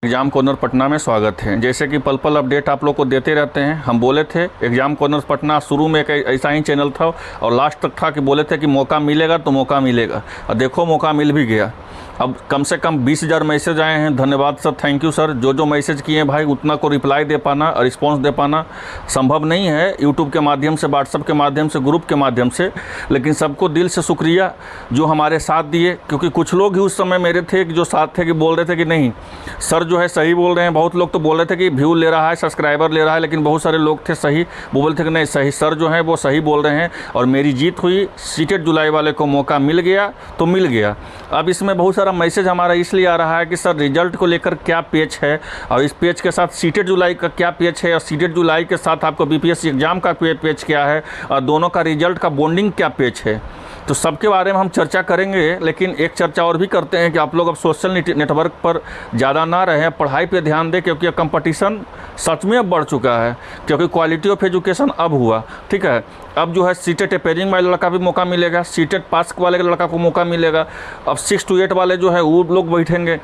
Exam corner Patna में स्वागत है। जैसे कि पल पल अपडेट आप लोग को देते रहते हैं। हम बोले थे एग्जाम कॉर्नर पटना शुरू में एक ऐसा ही चैनल था और लास्ट तक था कि बोले थे कि मौका मिलेगा तो मौका मिलेगा, और देखो मौका मिल भी गया। अब कम से कम 20,000 मैसेज आए हैं। धन्यवाद सर, थैंक यू सर। जो मैसेज किए हैं भाई, उतना को रिप्लाई दे पाना और रिस्पॉन्स दे पाना संभव नहीं है यूट्यूब के माध्यम से, व्हाट्सअप के माध्यम से, ग्रुप के माध्यम से। लेकिन सबको दिल से शुक्रिया जो हमारे साथ दिए, क्योंकि कुछ लोग ही उस समय मेरे थे जो साथ थे कि बोल रहे थे कि नहीं सर जो है सही बोल रहे हैं। बहुत लोग तो बोल रहे थे कि व्यू ले रहा है, सब्सक्राइबर ले रहा है, लेकिन बहुत सारे लोग थे सही, वो बोलते थे कि नहीं सही सर जो है वो सही बोल रहे हैं। और मेरी जीत हुई। सीटेड जुलाई वाले को मौका मिल गया तो मिल गया। अब इसमें बहुत सारा मैसेज हमारा इसलिए आ रहा है कि सर रिजल्ट को लेकर क्या पेच है, और इस पेच के साथ सीटेड जुलाई का क्या पेच है, और सीटेड जुलाई के साथ आपको बीपीएससी एग्जाम का पेच क्या है, और दोनों का रिजल्ट का बॉन्डिंग क्या पेच है, तो सबके बारे में हम चर्चा करेंगे। लेकिन एक चर्चा और भी करते हैं कि आप लोग अब सोशल नेटवर्क पर ज़्यादा ना रहें, पढ़ाई पे ध्यान दें, क्योंकि कंपटीशन सच में अब बढ़ चुका है, क्योंकि क्वालिटी ऑफ एजुकेशन अब हुआ। ठीक है, अब जो है सीटेट अपेयरिंग वाले लड़का भी मौका मिलेगा, सीटेट पास वाले लड़का को मौका मिलेगा। अब 6 to 8 वाले जो है वो लोग बैठेंगे।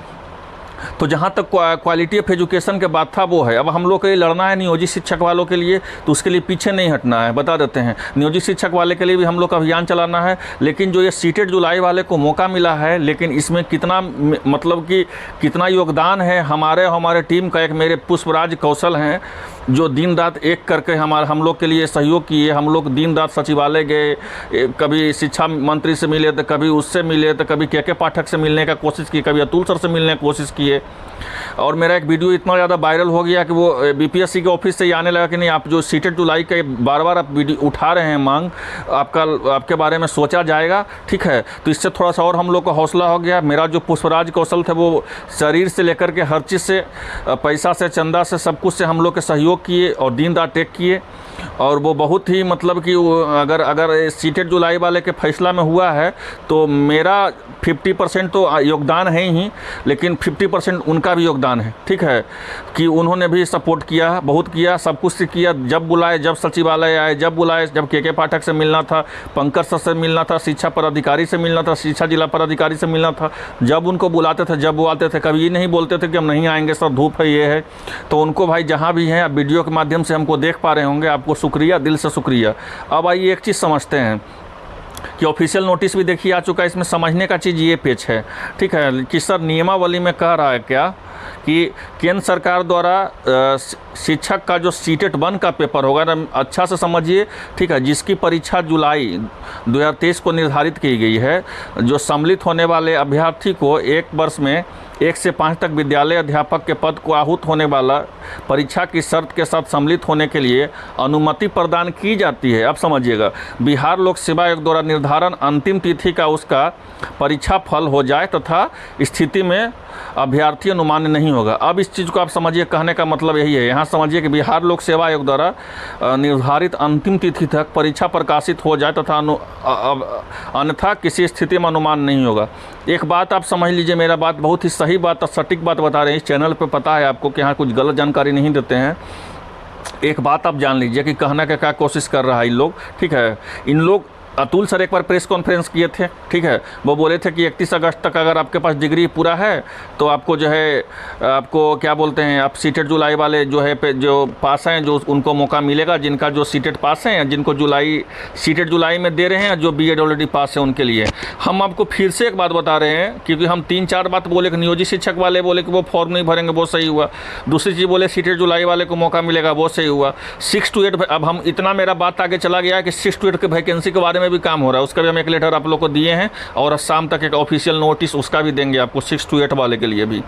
तो जहाँ तक क्वालिटी ऑफ एजुकेशन के बात था वो है। अब हम लोग के लिए लड़ना है नियोजित शिक्षक वालों के लिए, तो उसके लिए पीछे नहीं हटना है। बता देते हैं नियोजित शिक्षक वाले के लिए भी हम लोग का अभियान चलाना है। लेकिन जो ये सीटेड जुलाई वाले को मौका मिला है, लेकिन इसमें कितना मतलब कि कितना योगदान है हमारे टीम का। एक मेरे पुष्पराज कौशल हैं जो दिन रात एक करके हम लोग के लिए सहयोग किए। हम लोग दिन रात सचिवालय गए, कभी शिक्षा मंत्री से मिले तो कभी उससे मिले, तो कभी के पाठक से मिलने का कोशिश की, कभी अतुल सर से मिलने की कोशिश किए। और मेरा एक वीडियो इतना ज़्यादा वायरल हो गया कि वो बीपीएससी के ऑफिस से आने लगा कि नहीं आप जो सीटेड जुलाई के बार बार आप वीडियो उठा रहे हैं मांग, आपके बारे में सोचा जाएगा। ठीक है, तो इससे थोड़ा सा और हम लोग को हौसला हो गया। मेरा जो पुष्पराज कौशल थे वो शरीर से लेकर के हर चीज़ से, पैसा से, चंदा से, सब कुछ से हम लोग के सहयोग किए और दिन रात टेक किए। और वो बहुत ही मतलब कि अगर सीटेड जुलाई वाले के फैसला में हुआ है तो मेरा 50% तो योगदान है ही, लेकिन 50% उनका भी योगदान है। ठीक है, कि उन्होंने भी सपोर्ट किया, बहुत किया, सब कुछ से किया। जब बुलाए, जब सचिवालय आए, जब बुलाए, जब के पाठक से मिलना था, पंकज सर से मिलना था, शिक्षा पदाधिकारी से मिलना था, शिक्षा जिला पदाधिकारी से मिलना था, जब उनको बुलाते थे, जब वो आते थे, कभी ये नहीं बोलते थे कि हम नहीं आएंगे सर धूप है ये है। तो उनको भाई जहाँ भी हैं, आप वीडियो के माध्यम से हमको देख पा रहे होंगे, आपको शुक्रिया, दिल से शुक्रिया। अब आइए एक चीज़ समझते हैं कि ऑफिशियल नोटिस भी देखिए आ चुका है। इसमें समझने का चीज़ ये पेच है। ठीक है, कि सर नियमावली में कह रहा है क्या कि केंद्र सरकार द्वारा शिक्षक का जो सीटेट 1 का पेपर होगा ना, अच्छा से समझिए। ठीक है, जिसकी परीक्षा जुलाई 2023 को निर्धारित की गई है, जो सम्मिलित होने वाले अभ्यर्थी को 1 वर्ष में 1 से 5 तक विद्यालय अध्यापक के पद को आहूत होने वाला परीक्षा की शर्त के साथ सम्मिलित होने के लिए अनुमति प्रदान की जाती है। अब समझिएगा, बिहार लोक सेवा आयोग द्वारा निर्धारण अंतिम तिथि का उसका परीक्षा फल हो जाए तथा स्थिति में अभ्यर्थी अनुमान्य नहीं होगा। अब इस चीज़ को आप समझिए, कहने का मतलब यही है। यहाँ समझिए कि बिहार लोक सेवा आयोग द्वारा निर्धारित अंतिम तिथि तक परीक्षा प्रकाशित हो जाए तथा अन्यथा किसी स्थिति में अनुमान नहीं होगा। एक बात आप समझ लीजिए, मेरा बात बहुत ही सही बात और सटीक बात बता रहे हैं। इस चैनल पे पता है आपको कि यहाँ कुछ गलत जानकारी नहीं देते हैं। एक बात आप जान लीजिए कि कहने का क्या कोशिश कर रहा है इन लोग। ठीक है, इन लोग अतुल सर एक बार प्रेस कॉन्फ्रेंस किए थे। ठीक है, वो बोले थे कि 31 अगस्त तक अगर आपके पास डिग्री पूरा है तो आपको जो है, आपको क्या बोलते हैं, आप सीटेड जुलाई वाले जो है जो पास हैं, जो उनको मौका मिलेगा, जिनका जो सीटेड पास हैं, जिनको सीटेड जुलाई में दे रहे हैं, जो बीएड ऑलरेडी पास है उनके लिए। हम आपको फिर से एक बात बता रहे हैं, क्योंकि हम 3-4 बात बोले कि नियोजित शिक्षक वाले बोले कि वो फॉर्म नहीं भरेंगे, वो सही हुआ। दूसरी चीज़ बोले सीटेड जुलाई वाले को मौका मिलेगा, वो सही हुआ। 6 to 8, अब हम इतना मेरा बात आगे चला गया कि 6 to 8 के वैकेंसी के बारे में भी काम हो रहा है। उसका भी हम एक लेटर आप लोग को दिए हैं, और शाम तक एक ऑफिशियल नोटिस उसका भी देंगे आपको 6 to 8 वाले के लिए भी।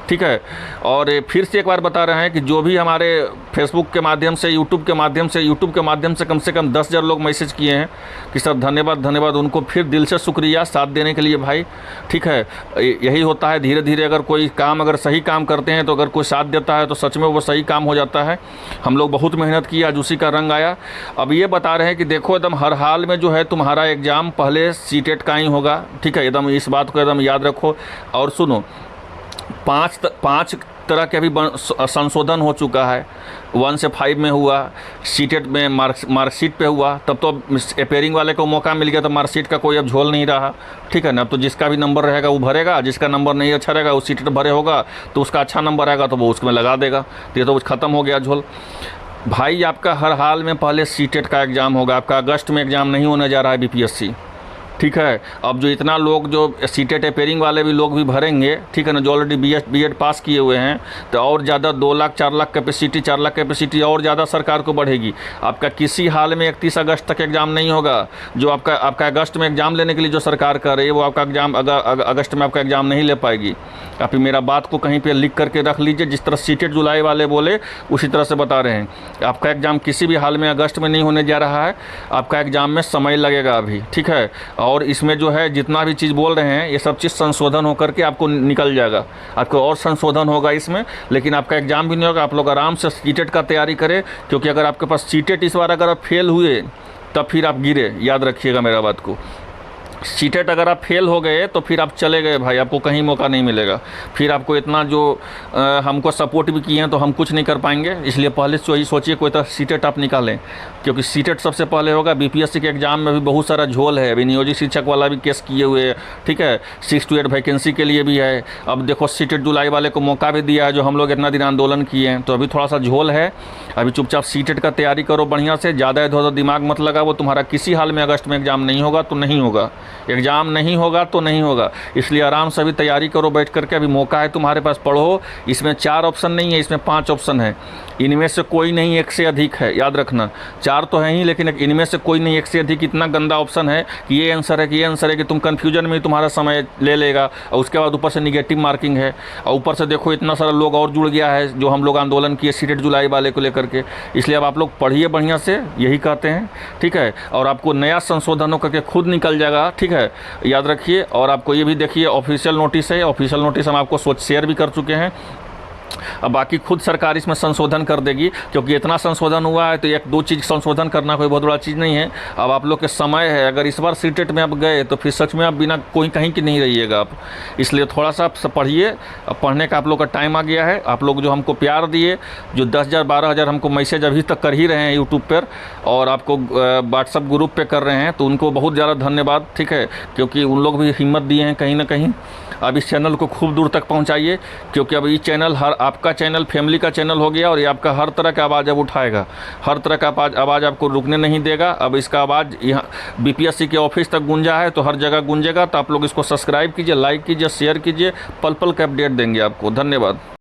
ठीक है, और फिर से एक बार बता रहे हैं कि जो भी हमारे फेसबुक के माध्यम से, यूट्यूब के माध्यम से कम 10,000 लोग मैसेज किए हैं कि सर धन्यवाद, उनको फिर दिल से शुक्रिया साथ देने के लिए भाई। ठीक है, यही होता है, धीरे धीरे अगर कोई काम अगर सही काम करते हैं तो अगर कोई साथ देता है तो सच में वो सही काम हो जाता है। हम लोग बहुत मेहनत की, आज उसी का रंग आया। अब ये बता रहे हैं कि देखो एकदम हर हाल में जो है तुम्हारा एग्ज़ाम पहले सीटेट का ही होगा। ठीक है, एकदम इस बात को एकदम याद रखो। और सुनो, 5 तरह के अभी संशोधन हो चुका है। 1 से 5 में हुआ, सीटेट में मार्कशीट पे हुआ, तब तो अपेयरिंग वाले को मौका मिल गया, तो मार्कशीट का कोई अब झोल नहीं रहा, ठीक है ना। तो जिसका भी नंबर रहेगा वो भरेगा, जिसका नंबर नहीं अच्छा रहेगा वो सीटेट भरे होगा, तो उसका अच्छा नंबर आएगा तो वो उसमें लगा देगा। तो ये तो ख़त्म हो गया झोल भाई। आपका हर हाल में पहले सीटेट का एग्ज़ाम होगा, आपका अगस्त में एग्ज़ाम नहीं होने जा रहा है बीपीएससी, ठीक है। अब जो इतना लोग जो सीटेट अपेयरिंग वाले भी लोग भी भरेंगे, ठीक है ना, जो ऑलरेडी बीएड पास किए हुए हैं, तो और ज़्यादा 2 लाख 4 लाख कैपेसिटी, 4 लाख कैपेसिटी और ज़्यादा सरकार को बढ़ेगी। आपका किसी हाल में 31 अगस्त तक एग्ज़ाम नहीं होगा। जो आपका अगस्त में एग्ज़ाम लेने के लिए जो सरकार कर रही है, वो आपका एग्ज़ाम अगस्त में आपका एग्ज़ाम नहीं ले पाएगी। आप मेरा बात को कहीं पर लिख करके रख लीजिए, जिस तरह सीटेट जुलाई वाले बोले उसी तरह से बता रहे हैं। आपका एग्ज़ाम किसी भी हाल में अगस्त में नहीं होने जा रहा है, आपका एग्ज़ाम में समय लगेगा अभी, ठीक है। और इसमें जो है जितना भी चीज़ बोल रहे हैं ये सब चीज़ संशोधन होकर के आपको निकल जाएगा, आपको और संशोधन होगा इसमें, लेकिन आपका एग्ज़ाम भी नहीं होगा। आप लोग आराम से सीटेट का तैयारी करें, क्योंकि अगर आपके पास सीटेट इस बार अगर आप फेल हुए तब फिर आप गिरे, याद रखिएगा मेरा बात को। सीटेट अगर आप फेल हो गए तो फिर आप चले गए भाई, आपको कहीं मौका नहीं मिलेगा। फिर आपको इतना जो हमको सपोर्ट भी किए हैं तो हम कुछ नहीं कर पाएंगे। इसलिए पहले से ही सोचिए कोई तरह सीटेट आप निकालें, क्योंकि सीटेट सबसे पहले होगा। बीपीएससी के एग्ज़ाम में भी बहुत सारा झोल है, अभी नियोजित शिक्षक वाला भी केस किए हुए है, ठीक है। 6 to 8 वैकेंसी के लिए भी है। अब देखो सीटेट जुलाई वाले को मौका भी दिया है, जो हम लोग इतना दिन आंदोलन किए हैं, तो अभी थोड़ा सा झोल है। अभी चुपचाप सीटेट का तैयारी करो बढ़िया से, ज़्यादा इधर उधर दिमाग मत लगाओ। तुम्हारा किसी हाल में अगस्त में एग्ज़ाम नहीं होगा तो नहीं होगा, एग्ज़ाम नहीं होगा तो नहीं होगा। इसलिए आराम से अभी तैयारी करो बैठ करके, अभी मौका है तुम्हारे पास, पढ़ो। इसमें 4 ऑप्शन नहीं है, इसमें 5 ऑप्शन है। इनमें से कोई नहीं 1 से अधिक है, याद रखना। 4 तो है ही, लेकिन इनमें से कोई नहीं 1 से अधिक। इतना गंदा ऑप्शन है कि ये आंसर है कि ये आंसर है कि तुम कन्फ्यूजन में तुम्हारा समय ले लेगा। और उसके बाद ऊपर से निगेटिव मार्किंग है, और ऊपर से देखो इतना सारा लोग और जुड़ गया है जो हम लोग आंदोलन किए सीटेट जुलाई वाले को लेकर के। इसलिए अब आप लोग पढ़िए बढ़िया से, यही कहते हैं, ठीक है। और आपको नया संशोधन हो करके खुद निकल जाएगा, ठीक है, याद रखिए। और आपको ये भी देखिए ऑफिशियल नोटिस है, ऑफिशियल नोटिस हम आपको शेयर भी कर चुके हैं। अब बाकी खुद सरकार इसमें संशोधन कर देगी, क्योंकि इतना संशोधन हुआ है तो 1-2 चीज़ संशोधन करना कोई बहुत बड़ा चीज़ नहीं है। अब आप लोग के समय है, अगर इस बार सीटेट में आप गए तो फिर सच में आप बिना कोई कहीं की नहीं रहिएगा आप। इसलिए थोड़ा सा पढ़िए। अब पढ़ने का आप लोग का टाइम आ गया है। आप लोग जो हमको प्यार दिए, जो 10,000 12,000 हमको मैसेज अभी तक कर ही रहे हैं यूट्यूब पर, और आपको व्हाट्सअप ग्रुप पर कर रहे हैं, तो उनको बहुत ज़्यादा धन्यवाद, ठीक है। क्योंकि उन लोग भी हिम्मत दिए हैं कहीं ना कहीं। अब इस चैनल को खूब दूर तक पहुंचाइए, क्योंकि अब ये चैनल आपका चैनल फैमिली का चैनल हो गया, और ये आपका हर तरह का आवाज़ अब उठाएगा, हर तरह का आवाज़ आपको रुकने नहीं देगा। अब इसका आवाज़ यहाँ बीपीएससी के ऑफिस तक गूंजा है तो हर जगह गूंजेगा। तो आप लोग इसको सब्सक्राइब कीजिए, लाइक कीजिए, शेयर कीजिए। पल पल के अपडेट देंगे आपको। धन्यवाद।